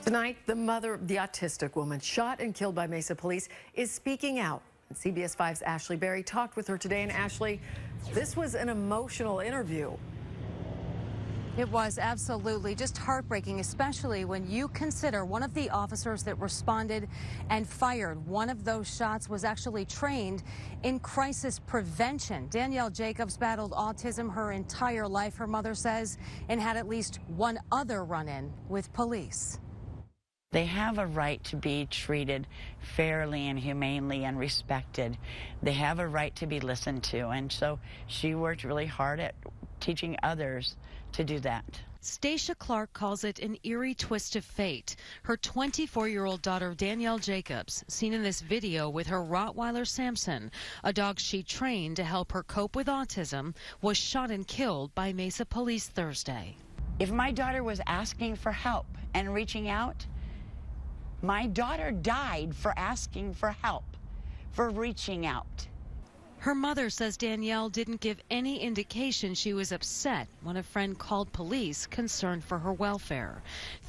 Tonight, the mother of the autistic woman shot and killed by Mesa police is speaking out. And CBS 5's Ashley Berry talked with her today. And Ashley, this was an emotional interview. It was absolutely just heartbreaking, especially when you consider one of the officers that responded and fired one of those shots was actually trained in crisis prevention. Danielle Jacobs battled autism her entire life, her mother says, and had at least one other run-in with police. They have a right to be treated fairly and humanely and respected. They have a right to be listened to, and so she worked really hard at teaching others to do that. Stacia Clark calls it an eerie twist of fate. Her 24-year-old daughter, Danielle Jacobs, seen in this video with her Rottweiler Samson, a dog she trained to help her cope with autism, was shot and killed by Mesa police Thursday. If my daughter was asking for help and reaching out, my daughter died for asking for help, for reaching out. Her mother says Danielle didn't give any indication she was upset when a friend called police concerned for her welfare.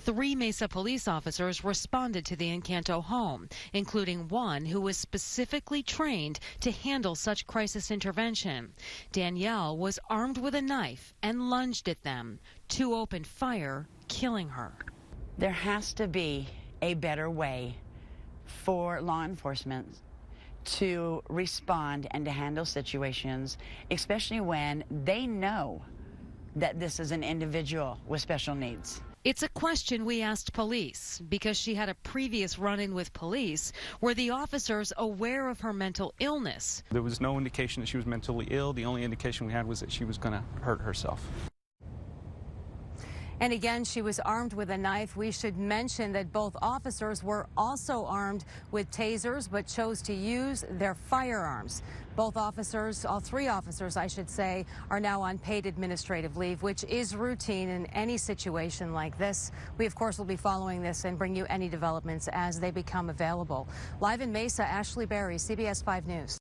3 Mesa police officers responded to the Encanto home, including one who was specifically trained to handle such crisis intervention. Danielle was armed with a knife and lunged at them. 2 opened fire, killing her. There has to be a better way for law enforcement to respond and to handle situations, especially when they know that this is an individual with special needs. It's a question we asked police because she had a previous run-in with police. Were the officers aware of her mental illness? There was no indication that she was mentally ill. The only indication we had was that she was going to hurt herself. And again, she was armed with a knife. We should mention that both officers were also armed with tasers, but chose to use their firearms. Both officers, all 3 officers, I should say, are now on paid administrative leave, which is routine in any situation like this. We, of course, will be following this and bring you any developments as they become available. Live in Mesa, Ashley Berry, CBS 5 News.